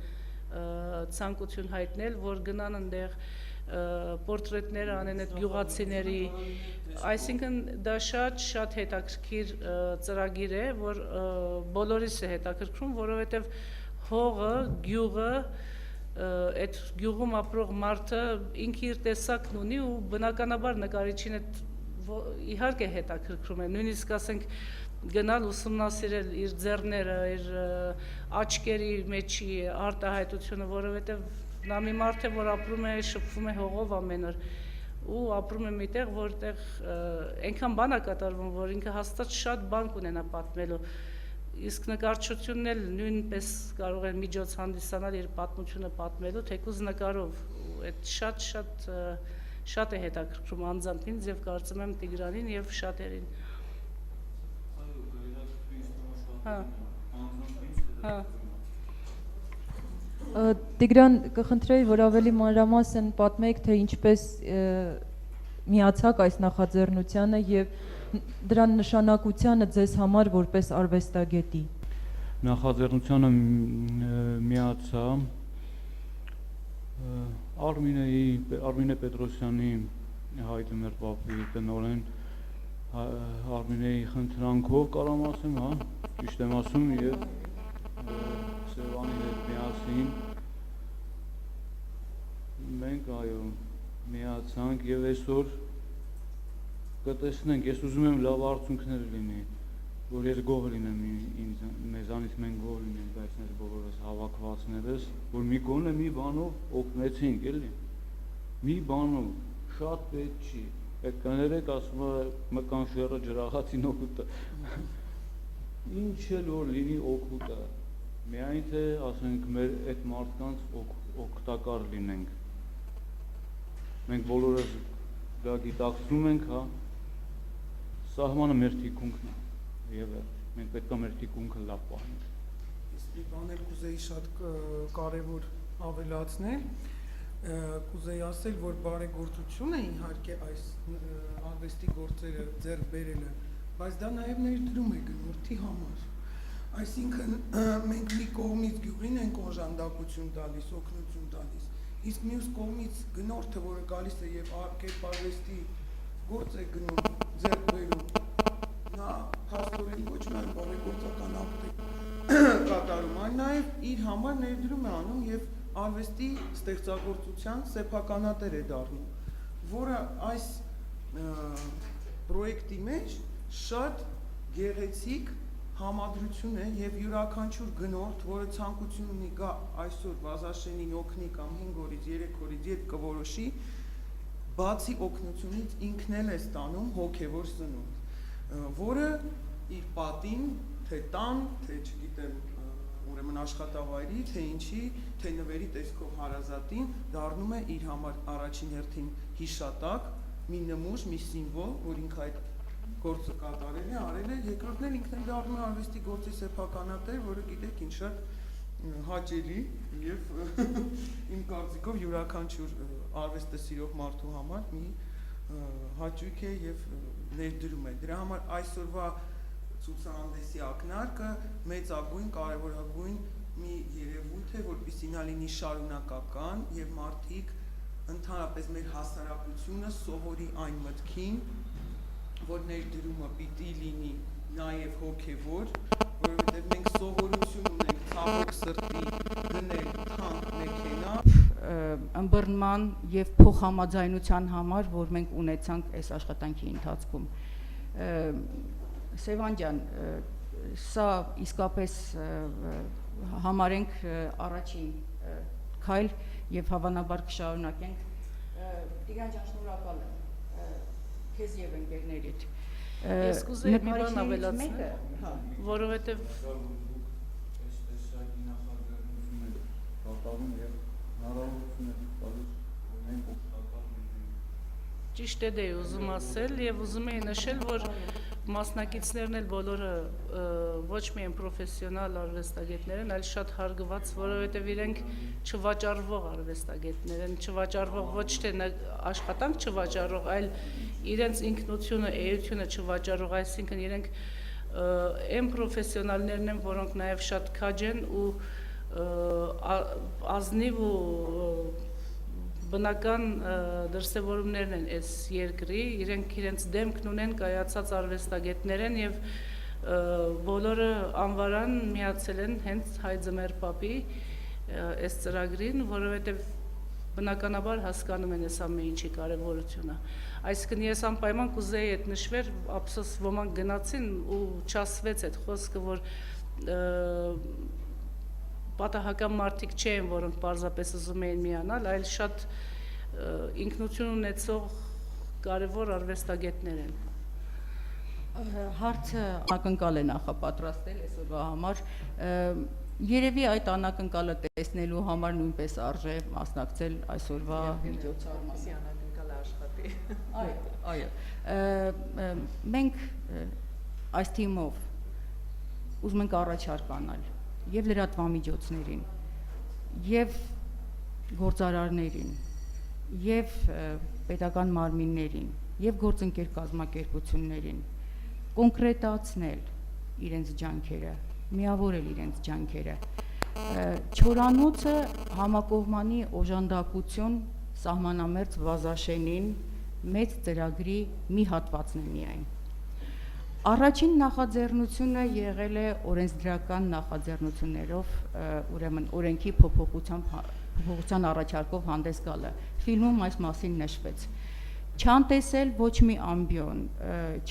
ցանկություն հայտնել, որ գնան այնտեղ պորտրետներ անեն այդ գյուղացիների, այսինքն դա շատ հետաքրքիր ծրագիր է, որ բոլորիս է հետաքրքրում, որովհետև հողը, գյուղը, այդ գյուղում ապրող մարդը ինքը իր տեսակն ունի ու բնականաբար նկարիչին այդ իհարկե հետաքրքրում է, նույնիսկ ասենք գնալ ուսումնասիրել իր ձեռները, իր աչքերի մեջի արտահայտությունը, որովհետև նա մի մարդ է, որ ապրում է, շփվում է հողով ամեն օր ու ապրում է միտեղ, որտեղ այնքան բան է կատարվում, որ ինքը հաստատ շատ բան կունենա պատմելու։ Իսկ նկարչությունն էլ նույնպես կարող է միջոց հանդիսանալ իր պատմությունը պատմելու, թեկուզ նկարով, այդ շատ է հետաքրքրում անձամբ ինձ եւ կարծում եմ Տիգրանին եւ շատերին։ Տիգրան, կխնդրեի, որ ավելի մանրամասն պատմեք, թե ինչպես միացաք այս նախաձեռնությանը եւ դրա նշանակությանը ձեզ համար որպես արվեստագետի։ Նախաձեռնությանը միացա Արմինե Պետրոսյանի Հայդեմեր պապի տնօրեն Արմինեի խնդրանքով կարամ ասեմ, հա, ճիշտ եմ ասում, եւ Սևանի հետ միասին մենք այո միացանք եւ այսօր կտեսնենք, ես ուզում եմ լավ արդյունքներ լինի, որ ես գող լինեմ մեզանից մենք գող լինենք, բայց ես բոլորս հավաքվածներս, որ մի գոնե մի բանով օգնեցինք, էլի, մի բանով, շատ պետք չի, այդ կներեք ասում է մկան շերը ջրաղացին օգուտը, ինչ էլ որ լինի օգուտը, միայն թե ասենք մեր այդ մարդկանց օգտակար լինենք, մենք բոլորս դա գիտակցում ենք, հա, սահմանը մեր թիկունքն է եւ մենք պետք է մեր թիկունքը լավ պահենք։ Իսկ մի բան էլ կուզեի շատ կարևոր ավելացնել, կուզեի ասել, որ բարեգործություն է իհարկե այս արվեստի գործերը ձեռք բերելը, բայց դա նաեւ ներդրում է գնորդի համար։ Այսինքն մենք մի կողմից գյուղին ենք օժանդակություն տալիս, օգնություն տալիս, իսկ մյուս կողմից գնորդը, որը գալիս է եւ կերպարվեստի գործ է գնում, ձեռք բերում, նա փաստորեն ոչ միայն բարեգործական ակտ է կատարում, այլ նաեւ իր համար ներդրում է անում եւ արվեստի ստեղծագործության սեփականատեր է դառնում, որը այս պրոյեկտի մեջ շատ գեղեցիկ համադրություն է եւ յուրաքանչյուր գնորդ, որը ցանկություն ունի գա այսօր Վազաշենին օգնի կամ 5 օրից 3 օրից ետ կորոշի, բացի օգնությունից ինքն էլ է ստանում հոգեվոր սնունդ, որը իր պատին, թե տան, թե չգիտեմ, ուրեմն աշխատավայրի, թե ինչի, թե նվերի տեսքով հարազատին դառնում է իր համար առաջին հերթին հիշատակ, մի նմուշ, մի սիմվոլ, որ ինքը այդ գործը կատարել է, արել է, երկրորդն էլ ինքն էլ դառնում է արվեստի գործի սեփականատեր, որը գիտեք ինչ շատ հաճելի եւ իմ կարծիքով յուրաքանչյուր արվեստը սիրող մարդու համար մի հաճույք է եւ ներդրում է։ Դրա համար այսօրվա ցուցահանդեսի ակնարկը մեծագույն, կարևորագույն մի երևույթ է, որպեսզի նա լինի շարունակական եւ մարդիկ ընդհանրապես մեր հասարակությունը սովորի այն մտքին, որ ներդրումը պիտի լինի նաև հոգևոր, որովհետև մենք սովորություն ունենք ցավոք սրտի գնել թանկ մեքենա, ըմբռնման եւ փոխհամաձայնության համար, որ մենք ունեցանք այս աշխատանքի ընթացքում։ Սևան ջան, սա իսկապես համարենք առաջին քայլ եւ հավանաբար կշարունակենք։ Տիգրան ջան, շնորհակալ եմ քեզ եւ ընկերներիդ։ Ես կուզեի մի բան ավելացնել, որովհետեւ ճիշտ է դե ուզում ասել եւ ուզում եի նշել, որ մասնակիցներն էլ բոլորը ոչ միայն պրոֆեսիոնալ արվեստագետներ են, այլ շատ հարգված, որովհետև իրենք չվաճառվող արվեստագետներ են, չվաճառվող ոչ թե աշխատանք չվաճառող, այլ իրենց ինքնությունը, էությունը չվաճառող, այսինքն իրենք այն պրոֆեսիոնալներն են, որոնք նաև շատ քաջ են ու ազնիվ ու բնական դրսևորումներն են այս երկրի, իրենք իրենց դեմքն ունեն կայացած արվեստագետներ են եւ բոլորը անվարան միացել են հենց Հայ ձմեռ պապի այս ծրագրին, որովհետեւ բնականաբար հասկանում են այս ամեն ինչի կարևորությունը։ Այսինքն ես անպայման կուզեի այդ նշվեր, ափսոս ոմանք գնացին ու չասվեց այդ խոսքը, որ պատահական մարդիկ չեն, որոնք պարզապես ուզում էին միանալ, այլ շատ ինքնություն ունեցող կարևոր արվեստագետներ են։ Հարցը ակնկալ է նախապատրաստել այսօրվա համար։ Երևի այդ անակնկալը տեսնելու համար նույնպես արժե մասնակցել այսօրվա միջոցառմանը։ Անակնկալը աշխատի։ Այո։ Մենք այս թիմով ուզում ենք առաջարկ անալ եւ լրատվամիջոցներին, եւ գործարարներին, եւ պետական մարմիններին, եւ գործընկեր կազմակերպություններին կոնկրետացնել իրենց ջանքերը, միավորել իրենց ջանքերը։ Չորանոցը համակողմանի օժանդակություն սահմանամերձ Վազաշենին մեծ ծրագրի մի հատվածն է միայն։ Առաջին նախաձեռնությունը եղել է օրենսդրական նախաձեռնություններով, ուրեմն օրենքի փոփոխության առաջարկով հանդես գալը։ Ֆիլմում այս մասին նշվեց։ Չանտեսել ոչ մի ամբիոն,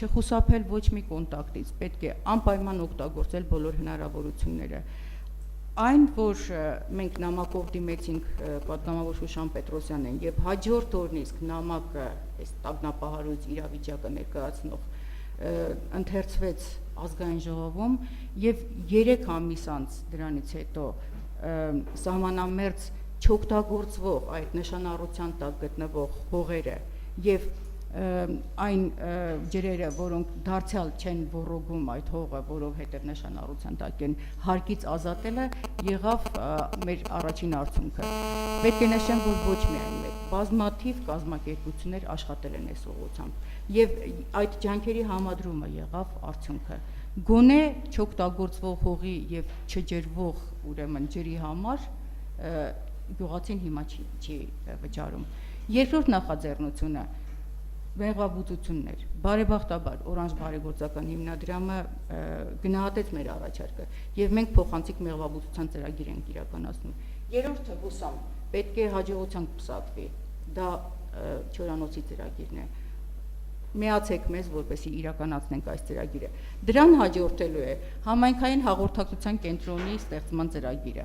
չխուսափել ոչ մի կոնտակտից, պետք է անպայման օգտագործել բոլոր հնարավորությունները։ Այն, որ մենք նամակով դիմեցինք պատգամավոր Շուշան Պետրոսյանին եւ հաջորդ օրն իսկ նամակը այս տագնապահարույց իրավիճակը ներկայացնող ընթերցվեց ազգային ժողովում եւ 3 ամիս անց դրանից հետո սահմանամերձ չօգտագործվող այդ նշանառության տակ գտնվող հողերը եւ այն ջրերը, որոնք դարձյալ չեն ոռոգում այդ հողը, որովհետև նշանառության տակ են, հարկից ազատելը եղավ մեր առաջին արդյունքը։ Պետք է նշեմ, որ ոչ միայն մեկ, բազմաթիվ կազմակերպություններ աշխատել են այս ուղղությամբ եւ այդ ջանքերի համադրումը եղավ արդյունքը։ Գոնե չօգտագործվող հողի եւ չջրվող ուրեմն ջրի համար գյուղացին հիմա չի վճարում։ Երկրորդ նախաձեռնությունը մեղվաբուծություններ։ Բարեբախտաբար Օրանժ բարեգործական հիմնադրամը գնահատեց մեր առաջարկը եւ մենք փոխանցիկ մեղվաբուծության ծրագիր ենք իրականացնում։ Երրորդը հուսամ պետք է հաջողությամբ պսակվի։ Դա Չորանոցի ծրագիրն է։ Միացեք մեզ, որպեսզի իրականացնենք այս ծրագիրը։ Դրան հաջորդելու է համայնքային հաղորդակցության կենտրոնի ստեղծման ծրագիրը։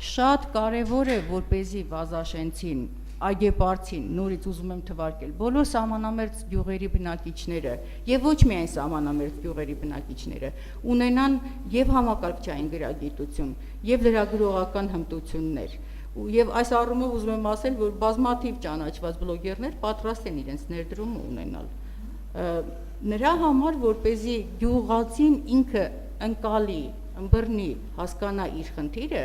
Շատ կարևոր է, որպեսզի Վազաշենցին, Այգեպարցին, նորից ուզում եմ թվարկել, բոլոր սահմանամերձ գյուղերի բնակիչները եւ ոչ միայն սահմանամերձ գյուղերի բնակիչները ունենան եւ համակարգչային գրագիտություն, եւ լրագրողական հմտություններ։ Եվ այս առումով ուզում եմ ասել, որ բազմաթիվ ճանաչված բլոգերներ պատրաստ են իրենց ներդրումը ունենալ։ Նրա համար, որպեսզի գյուղացին ինքը ընկալի, ըմբռնի, հասկանա իր խնդիրը,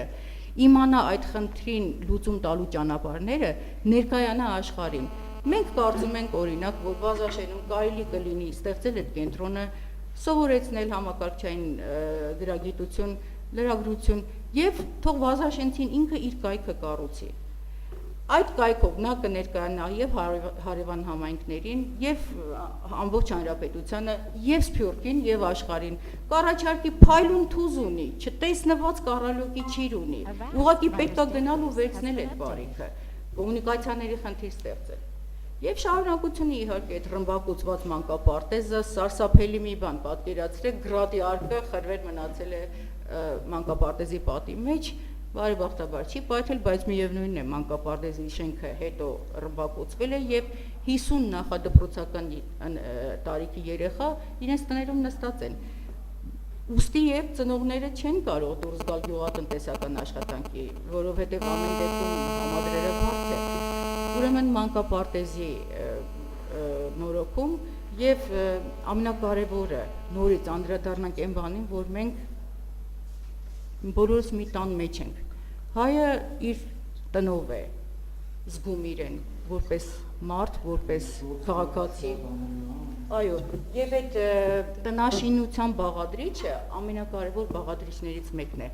իմանա այդ խնդրին լուծում տալու ճանապարհները, ներկայանա աշխարհին։ Մենք կարծում ենք օրինակ, որ Վազաշենում կարելի կլինի ստեղծել այդ կենտրոնը, սովորեցնել համակարգչային գրագիտություն, լրագրություն եւ թող Վազաշենցին ինքը իր կայքը կառուցի։ Այդ կայքով նա կներկայանա եւ հարևան համայնքներին, եւ ամբողջ հանրապետությանը, եւ Սփյուռքին, եւ աշխարհին։ Կառաջարկի փայլուն թուզ ունի, չտեսնված կառալոկի ճիր ունի։ Ուղղակի պետք է գնալ ու վերցնել այդ բարիքը, կոմունիկացիաների խնդիր ստեղծել։ Եվ շարունակությունը իհարկե այդ ռմբակոծված մանկապարտեզը սարսափելի մի բան, պատկերացրեք, գրադի արկը խրվեր մնացել է մանկապարտեզի պատի մեջ, բարեբախտաբար չի պայթել, բայց միևնույնն է մանկապարտեզի շենքը հետո ռմբակոծվել է եւ 50 նախադպրոցական տարիքի երեխա իրենց տներում նստած են։ Ուստի եւ ծնողները չեն կարող դուրս գալ գյուղատնտեսական աշխատանքի, որովհետեւ ամեն դեպքում համադրելը բարդ է։ Ուրեմն մանկապարտեզի նորոգում եւ ամենակարևորը նորից անդրադառնանք այն բանին, որ մենք բոլորս մի տան մեջ ենք։ Հայը իր տնով է զգում իրեն որպես մարդ, որպես քաղաքացի։ Այո, եւ այդ տնաշինության բաղադրիչը ամենակարևոր բաղադրիչներից մեկն է։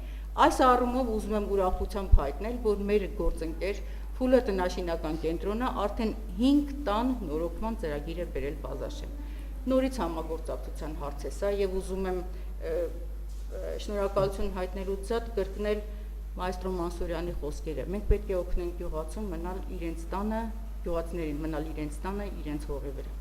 Այս առումով ուզում եմ ուրախությամբ հայտնել, որ մեր գործընկեր Փուլը տնաշինական կենտրոնը արդեն 5 տան նորոգման ծրագիր է բերել Վազաշեն։ Նորից համագործակցության հարց է սա եւ ուզում եմ շնորհակալություն հայտնելուց զատ կրկնել մայստրո Մանսուրյանի խոսքերը։ Մենք պետք է օգնենք գյուղացուն մնալ իրենց տանը, գյուղացիներին մնալ իրենց տանը, իրենց հողի վրա։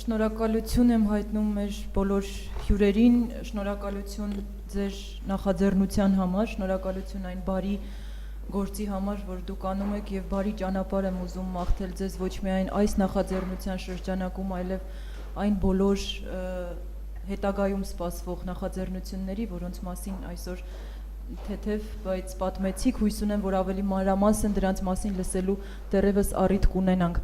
Շնորհակալություն եմ հայտնում մեր բոլոր հյուրերին, շնորհակալություն ձեր նախաձեռնության համար, շնորհակալություն այն բարի գործի համար, որ դուք անում եք եւ բարի ճանապարհ եմ ուզում մաղթել ձեզ ոչ միայն այս նախաձեռնության շրջանակում, այլև այն բոլոր հետագայում սպասվող նախաձեռնությունների, որոնց մասին այսօր թեթև, բայց պատմեցիք, հույս ունեմ, որ ավելի մանրամասն դրանց մասին լսելու դեռևս առիթ կունենանք։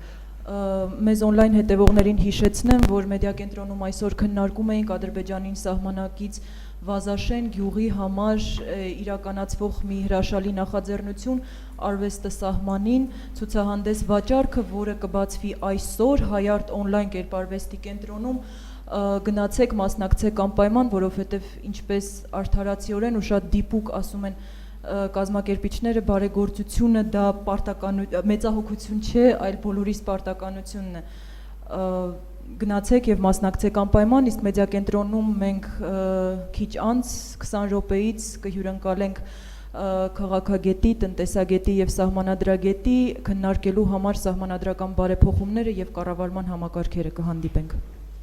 Մեզ on-line հետևողներին հիշեցնեմ, որ մեդիակենտրոնում այսօր քննարկում էինք Ադրբեջանին սահմանակից Վազաշեն գյուղի համար իրականացվող մի հրաշալի նախաձեռնություն արվեստը սահմանին, ցուցահանդես վաճառքը, որը կբացվի այսօր Հայարտ on-line կերպարվեստի կենտրոնում, գնացեք մասնակցեք անպայման, որովհետև ինչպես արդարացիորեն ու շատ դիպուկ ասում են կազմակերպիչները, բարեգործությունը դա մեծահոգություն չէ, այլ բոլորիս պարտականությունն է։ Գնացեք եւ մասնակցեք անպայման, իսկ մեդիակենտրոնում մենք քիչ անց 20 րոպեից կհյուրընկալենք քաղաքագետի, տնտեսագետի եւ սահմանադրագետի քննարկելու համար սահմանադրական բարեփոխումները եւ կառավարման համակարգերը կհանդիպենք։